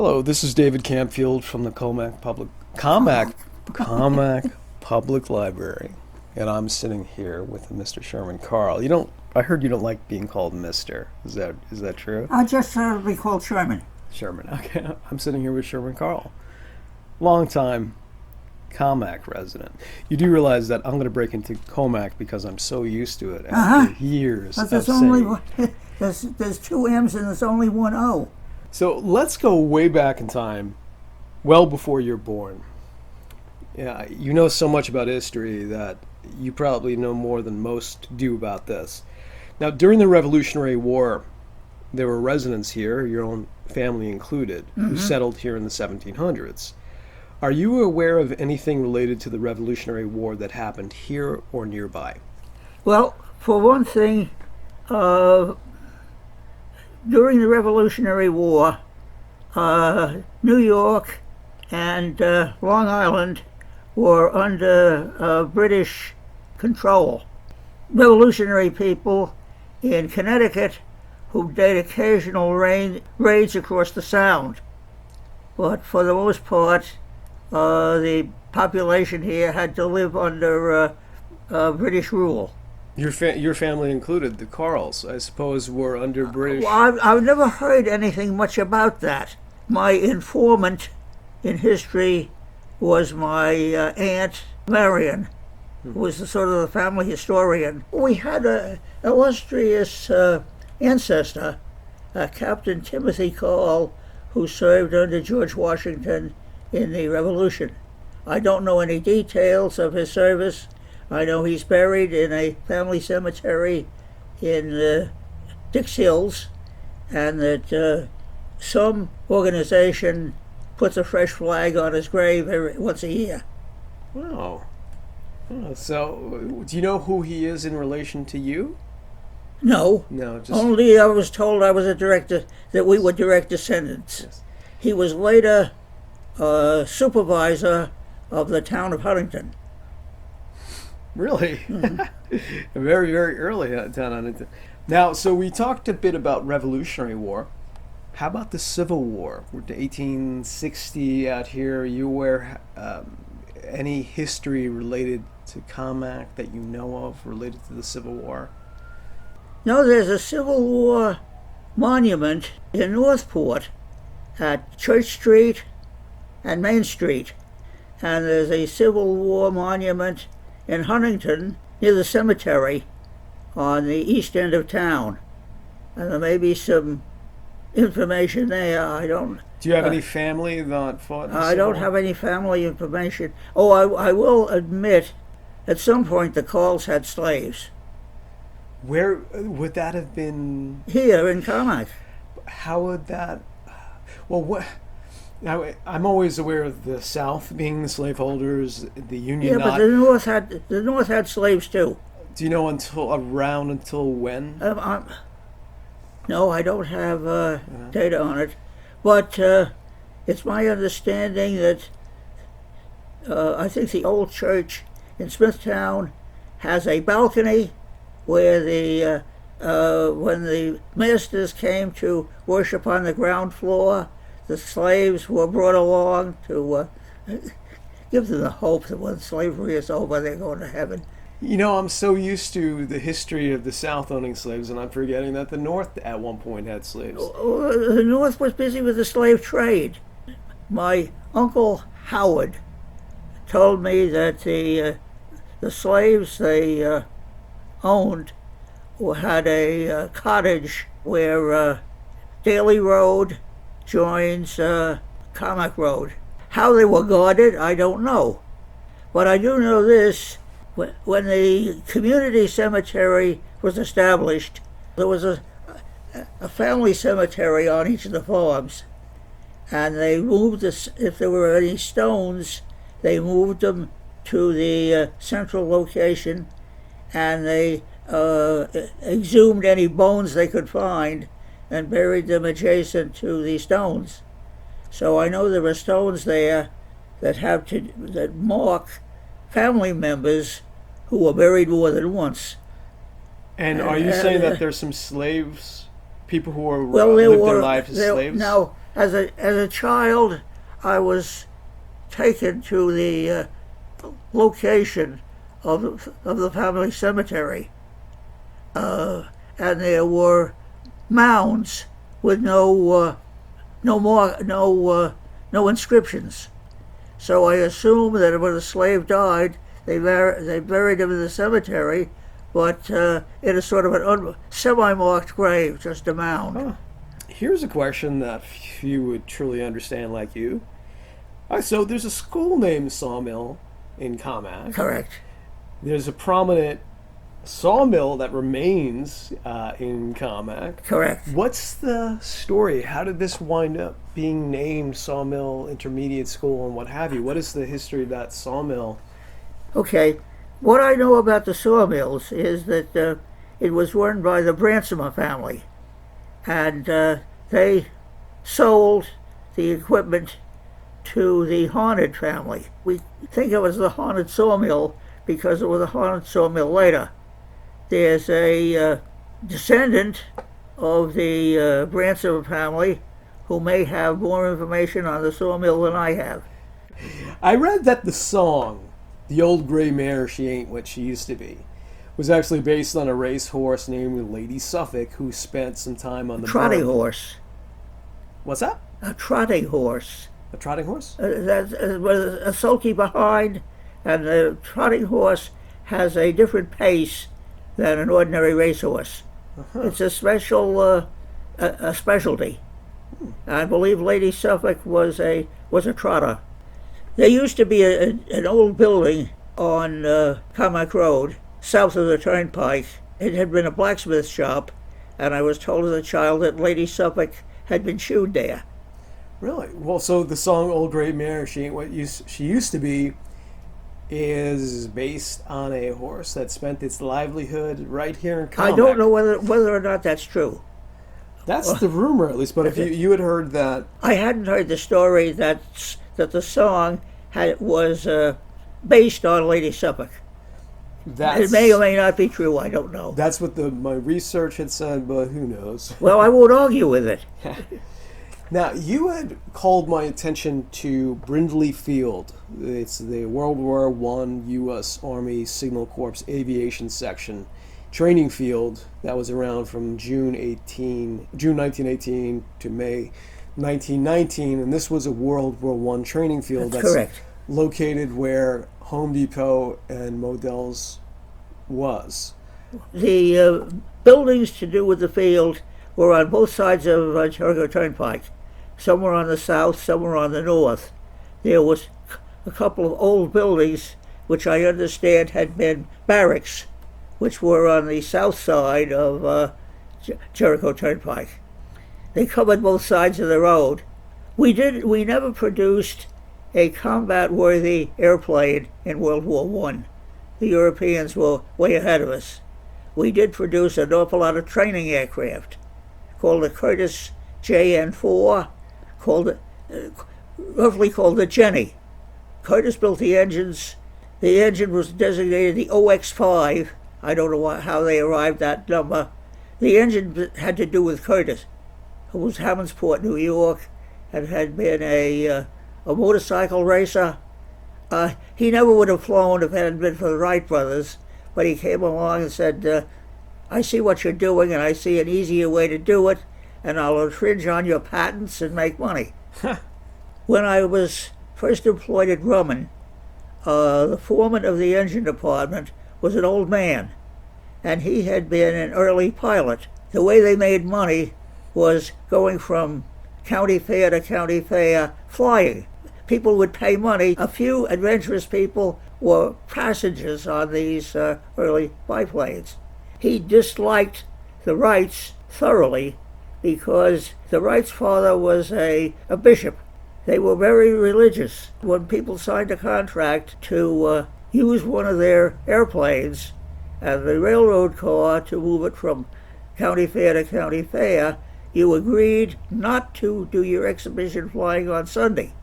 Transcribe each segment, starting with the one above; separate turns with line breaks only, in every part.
Hello, this is David Campfield from the COMMAK Public Library, and I'm sitting here with Mr. Sherman Carll. I heard you don't like being called Mister. Is that true?
I just to be called Sherman.
Sherman. Okay, I'm sitting here with Sherman Carll, long time COMMAK resident. You do realize that I'm going to break into COMMAK because I'm so used to it after years
But
of
there's
saying.
only there's two M's and there's only one O.
So let's go way back in time, well before you're born. Yeah, you know so much about history that you probably know more than most do about this. Now, during the Revolutionary War, there were residents here, your own family included, who settled here in the 1700s. Are you aware of anything related to the Revolutionary War that happened here or nearby?
Well, for one thing, during the Revolutionary War, New York and Long Island were under British control. Revolutionary people in Connecticut who did occasional raids across the Sound. But for the most part, the population here had to live under British rule.
Your family included, the Carls, I suppose, were under British...
Well, I've never heard anything much about that. My informant in history was my aunt Marion, who was the sort of the family historian. We had an illustrious ancestor, Captain Timothy Carll, who served under George Washington in the Revolution. I don't know any details of his service. I know he's buried in a family cemetery in Dix Hills, and that some organization puts a fresh flag on his grave once a year.
Wow. Oh, so, do you know who he is in relation to you?
No.
No, just...
Only I was told I was that we were direct descendants.
Yes.
He was later supervisor of the town of Huntington.
Really? Very, very early down on it. Now, so we talked a bit about Revolutionary War. How about the Civil War? We're to 1860 out here. You aware any history related to COMMAK that you know of related to the Civil War?
No, there's a Civil War monument in Northport at Church Street and Main Street. And there's a Civil War monument in Huntington near the cemetery on the east end of town. And there may be some information there. I don't...
Do you have any family that fought in the
I
Civil
don't
War?
have any family information. Oh, I will admit, at some point the Carls had slaves.
Where would that have been?
Here in COMMAK.
How would that... Well, what... Now, I'm always aware of the South being the slaveholders, the Union
Yeah,
not.
but the North had slaves too.
Do you know until when?
No, I don't have data on it, but it's my understanding that I think the old church in Smithtown has a balcony where the when the masters came to worship on the ground floor, the slaves were brought along to give them the hope that when slavery is over, they're going to heaven.
You know, I'm so used to the history of the South owning slaves, and I'm forgetting that the North at one point had slaves.
The North was busy with the slave trade. My uncle Howard told me that the slaves they owned had a cottage where Daly Road joins COMMAK Road. How they were guarded, I don't know. But I do know this. When the community cemetery was established, there was a family cemetery on each of the farms. And they moved, if there were any stones, they moved them to the central location, and they exhumed any bones they could find and buried them adjacent to the stones. So I know there are stones there that mark family members who were buried more than once.
And are you saying that there's some slaves, people who were
Well,
lived their lives as slaves?
Now, As a child, I was taken to the location of the family cemetery, and there were mounds with no inscriptions. So I assume that when a slave died, they buried him in the cemetery, but in a sort of an semi-marked grave, just a mound.
Huh. Here's a question that few would truly understand like you. All right, so there's a school named Sawmill in COMMACK.
Correct.
There's a prominent sawmill that remains in COMMACK.
Correct.
What's the story? How did this wind up being named Sawmill Intermediate School and what have you? What is the history of that sawmill?
Okay. What I know about the sawmills is that it was run by the Bransomer family, and they sold the equipment to the Haunted family. We think it was the Haunted sawmill because it was a Haunted sawmill later. There's a descendant of the Bransomer family who may have more information on the sawmill than I have.
I read that the song, "The Old Gray Mare, She Ain't What She Used to Be," was actually based on a racehorse named Lady Suffolk who spent some time on the
Trotting
burn.
horse.
What's that?
A trotting horse.
A trotting horse?
That's with a sulky behind, and the trotting horse has a different pace than an ordinary racehorse.
Uh-huh.
It's a specialty. I believe Lady Suffolk was a trotter. There used to be an old building on COMMACK Road, south of the turnpike. It had been a blacksmith shop, and I was told as a child that Lady Suffolk had been shoed there.
Really? Well, so the song "Old Gray Mare, She Ain't What She Used to Be" is based on a horse that spent its livelihood right here in COMMACK.
I don't know whether or not that's true.
That's the rumor, at least. But if you had heard that,
I hadn't heard the story that the song was based on Lady Suffolk. It may or may not be true. I don't know.
That's what my research had said, but who knows?
Well, I won't argue with it.
Now, you had called my attention to Brindley Field. It's the World War I U.S. Army Signal Corps Aviation Section training field that was around from June 1918 to May 1919, and this was a World War I training field
That's correct.
Located where Home Depot and Modell's was.
The buildings to do with the field were on both sides of Jericho Turnpike. Some were on the south, some were on the north. There was a couple of old buildings which I understand had been barracks, which were on the south side of Jericho Turnpike. They covered both sides of the road. We never produced a combat-worthy airplane in World War I. The Europeans were way ahead of us. We did produce an awful lot of training aircraft, called the Curtiss JN-4, roughly called the Jenny. Curtiss built the engines. The engine was designated the OX-5. I don't know how they arrived at that number. The engine had to do with Curtiss, who was Hammondsport, New York, and had been a motorcycle racer. He never would have flown if it hadn't been for the Wright brothers, but he came along and said, I see what you're doing, and I see an easier way to do it, and I'll infringe on your patents and make money. When I was first employed at Grumman, the foreman of the engine department was an old man, and he had been an early pilot. The way they made money was going from county fair to county fair flying. People would pay money. A few adventurous people were passengers on these early biplanes. He disliked the Wrights thoroughly because the Wrights' father was a bishop. They were very religious. When people signed a contract to use one of their airplanes and the railroad car to move it from county fair to county fair, you agreed not to do your exhibition flying on Sunday.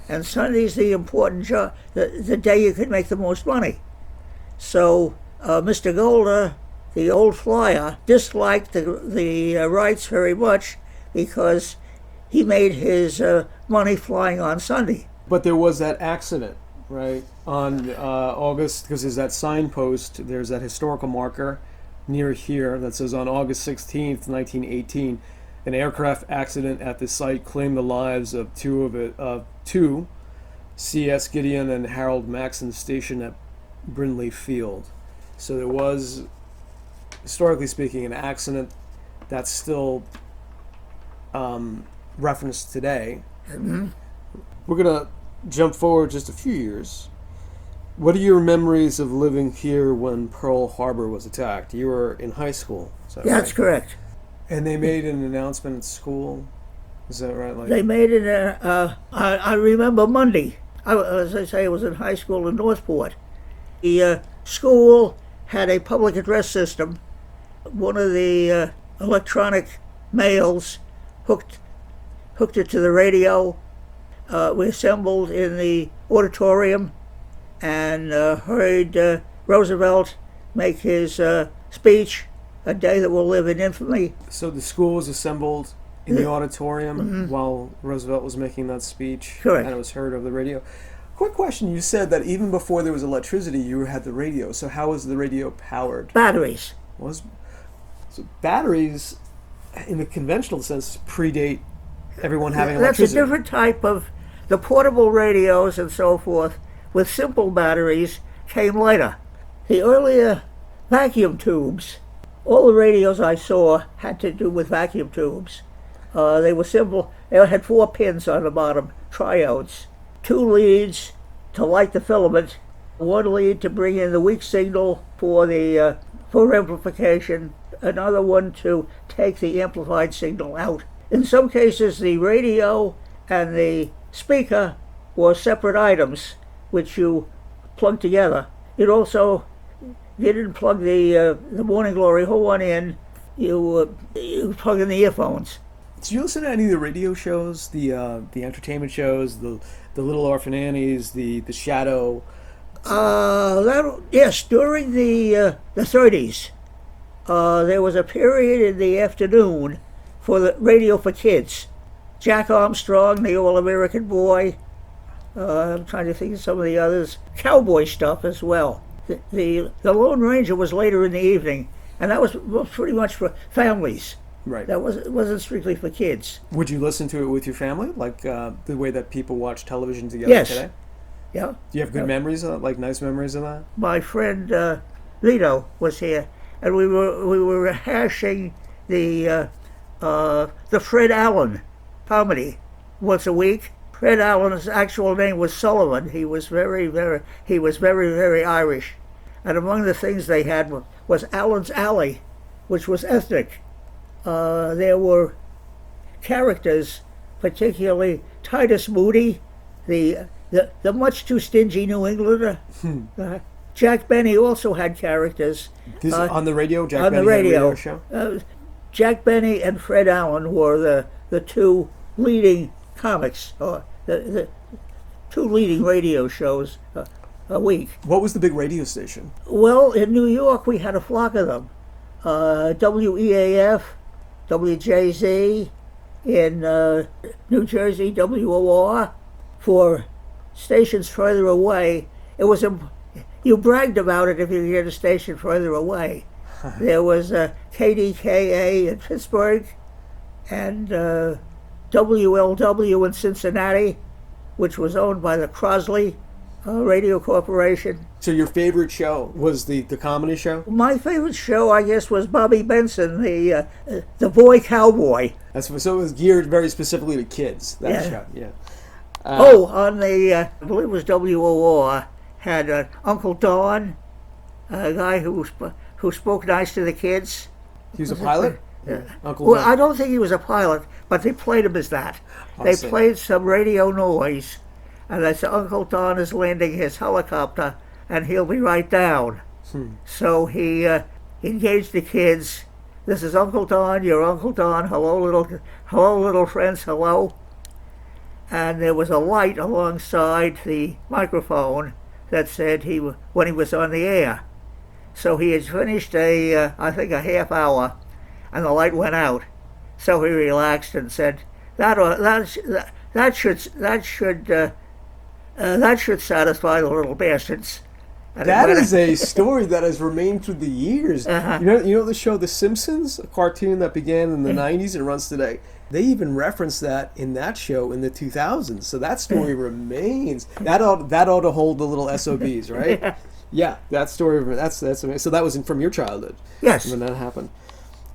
And Sunday's the important job, the day you could make the most money. So Mr. Golder, the old flyer, disliked the Wrights very much because he made his money flying on Sunday.
But there was that accident, right? On August, because there's that signpost, there's that historical marker near here that says on August 16th, 1918, an aircraft accident at the site claimed the lives of two C.S. Gideon and Harold Maxon stationed at Brindley Field. So there was, historically speaking, an accident that's still referenced today.
Mm-hmm.
We're going to jump forward just a few years. What are your memories of living here when Pearl Harbor was attacked? You were in high school. Is that
That's
right?
correct.
And they made an announcement at school. Is that right? Like,
They made it, I remember Monday. As I say, I was in high school in Northport. The school had a public address system. One of the electronic mails hooked it to the radio. We assembled in the auditorium and heard Roosevelt make his speech, a day that will live in infamy.
so the school was assembled in the auditorium while Roosevelt was making that speech.
Correct.
And it was heard over the radio. Quick question. You said that even before there was electricity, you had the radio. So how was the radio powered?
Batteries.
So batteries, in the conventional sense, predate everyone having
That's a
electricity.
different type of, the portable radios and so forth with simple batteries came later. The earlier vacuum tubes, all the radios I saw had to do with vacuum tubes. They were simple. They had 4 pins on the bottom, triodes. 2 leads to light the filament, 1 lead to bring in the weak signal for the for amplification, another one to take the amplified signal out. In some cases, the radio and the speaker were separate items which you plug together. It also, you didn't plug the Morning Glory horn in, you plug in the earphones.
Did you listen to any of the radio shows, the entertainment shows, the Little Orphan Annies, the Shadow?
Yes, during the 30s, there was a period in the afternoon for the radio for kids. Jack Armstrong, the All-American Boy. I'm trying to think of some of the others. Cowboy stuff as well. The Lone Ranger was later in the evening, and that was pretty much for families.
Right.
That wasn't strictly for kids.
Would you listen to it with your family, like the way that people watch television together
Yes.
today?
Yeah.
Do you have good memories of that, like nice memories of that?
My friend Vito was here, and we were rehashing the Fred Allen comedy once a week. Fred Allen's actual name was Sullivan. He was very Irish, and among the things they had was Allen's Alley, which was ethnic. There were characters, particularly Titus Moody, the much too stingy New Englander. Jack Benny also had characters.
This on the radio, Jack
on
Benny
the
had a
radio
show?
Jack Benny and Fred Allen were the 2 leading comics, or the 2 leading radio shows a week.
What was the big radio station?
Well, in New York, we had a flock of them. WEAF, WJZ, in New Jersey, WOR. For stations further away, it was you bragged about it if you could get a station further away. There was KDKA in Pittsburgh and WLW in Cincinnati, which was owned by the Crosley Radio Corporation.
So your favorite show was the comedy show?
My favorite show, I guess, was Bobby Benson, the boy cowboy.
So it was geared very specifically to kids, that
Yeah.
show, yeah.
On the, I believe it was WOR, had Uncle Don, a guy who spoke nice to the kids.
He was a pilot?
Yeah.
Uncle
Well,
Don.
I don't think he was a pilot, but they played him as that.
I
They
see.
played some radio noise, and they said, Uncle Don is landing his helicopter, and he'll be right down. So he engaged the kids. This is Uncle Don, your Uncle Don. Hello, little friends, hello. And there was a light alongside the microphone that said when he was on the air. So he had finished I think a half hour, and the light went out. So he relaxed and said, that should satisfy the little bastards. And
That is a story that has remained through the years.
Uh-huh.
You know the show The Simpsons, a cartoon that began in the 90s and runs today? They even referenced that in that show in the 2000s. So that story remains. That ought to hold the little SOBs, right? Yeah, that story, that's amazing. So that was from your childhood.
Yes.
When that happened.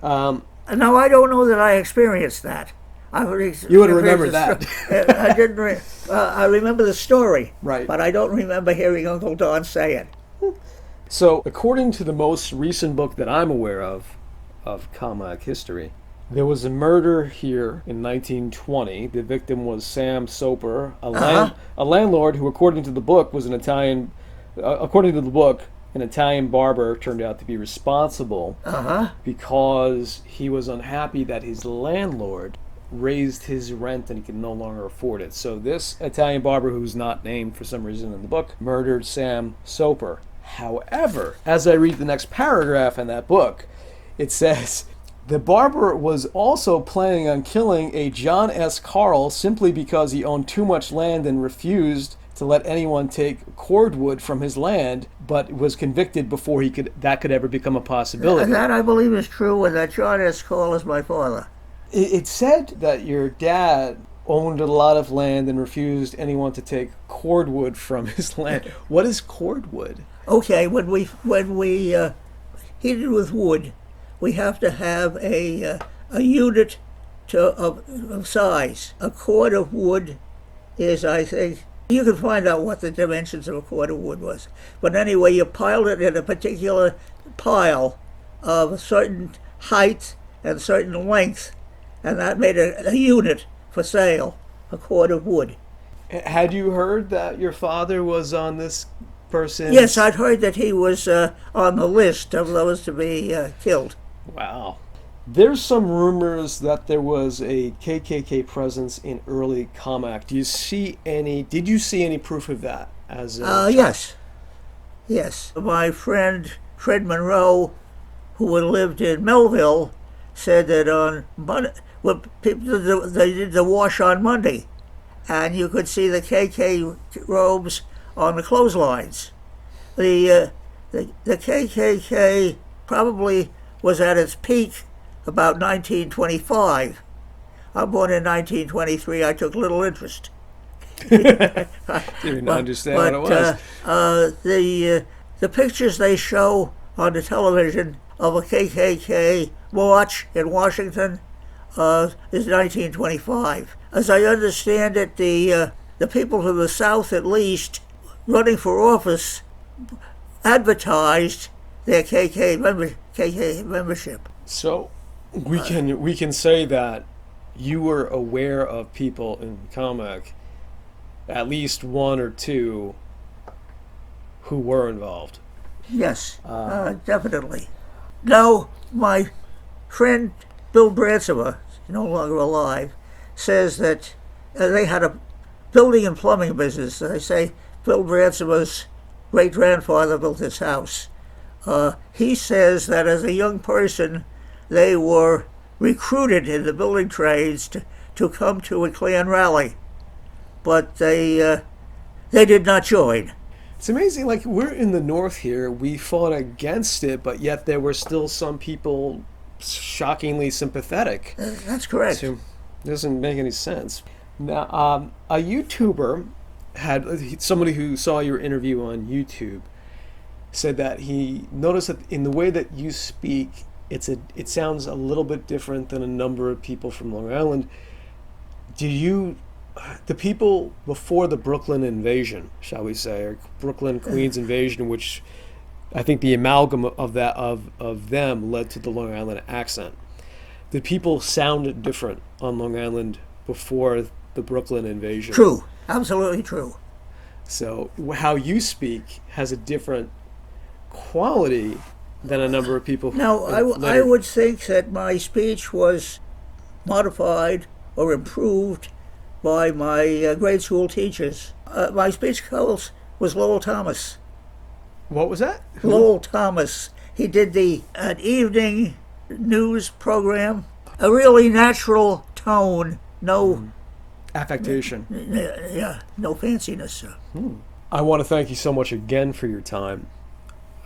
Now, I don't know that I experienced that.
You would remember that.
I didn't. I remember the story,
Right.
but I don't remember hearing Uncle Don say it.
So, according to the most recent book that I'm aware of COMMACK History, there was a murder here in 1920. The victim was Sam Soper, a landlord who, according to the book, was an Italian. According to the book, an Italian barber turned out to be responsible because he was unhappy that his landlord raised his rent and he could no longer afford it. So this Italian barber, who's not named for some reason in the book, murdered Sam Soper. However, as I read the next paragraph in that book, it says, the barber was also planning on killing a John S. Carll simply because he owned too much land and refused to let anyone take cordwood from his land, but was convicted before that could ever become a possibility.
And that, I believe, is true, and that John S. Carll is my father.
It said that your dad owned a lot of land and refused anyone to take cordwood from his land. What is cordwood?
Okay, when we heat it with wood, we have to have a unit of size. A cord of wood is, I think, you can find out what the dimensions of a cord of wood was. But anyway, you piled it in a particular pile of a certain height and certain length, and that made a unit for sale, a cord of wood.
Had you heard that your father was on this person?
Yes, I'd heard that he was on the list of those to be killed.
Wow. There's some rumors that there was a KKK presence in early COMMACK. Did you see any proof of that?
Yes. Yes. My friend Fred Monroe, who had lived in Melville, said that on Monday, they did the wash on Monday, and you could see the KK robes on the clotheslines. The KKK probably was at its peak about 1925. I'm born in 1923. I took little interest.
Didn't understand what it was.
The pictures they show on the television of a KKK march in Washington is 1925. As I understand it, the people from the South, at least, running for office, advertised their KKK membership.
So we can say that you were aware of people in COMMACK, at least one or two, who were involved.
Yes, definitely. Now, my friend Bill Bransomer, no longer alive, says that they had a building and plumbing business. They say Bill Bransomer's great-grandfather built this house. He says that as a young person, they were recruited in the building trades to come to a Klan rally, but they did not join.
It's amazing, like, we're in the North here, we fought against it, but yet there were still some people shockingly sympathetic.
That's correct.
So, it doesn't make any sense. Now, a YouTuber somebody who saw your interview on YouTube said that he noticed that in the way that you speak, it sounds a little bit different than a number of people from Long Island. The people before the Brooklyn invasion, shall we say, or Brooklyn Queens invasion, which I think the amalgam of that of them led to the Long Island accent. The people sounded different on Long Island before the Brooklyn invasion.
True, absolutely true.
So how you speak has a different quality than a number of people.
Now, I would think that my speech was modified or improved by my grade school teachers. My speech coach was Lowell Thomas.
What was that?
Lowell Thomas. He did an evening news program. A really natural tone no,
Affectation.
yeah, no fanciness.
I want to thank you so much again for your time.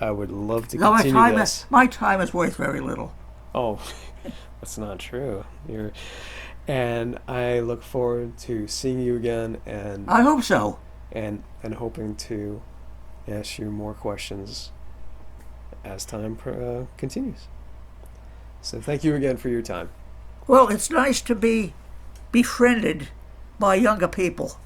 I would love to
No,
continue this.
my time is worth very little.
Oh, that's not true. And I look forward to seeing you again, and
I hope so.
hoping to ask you more questions as time continues. So thank you again for your time.
Well, it's nice to be befriended by younger people.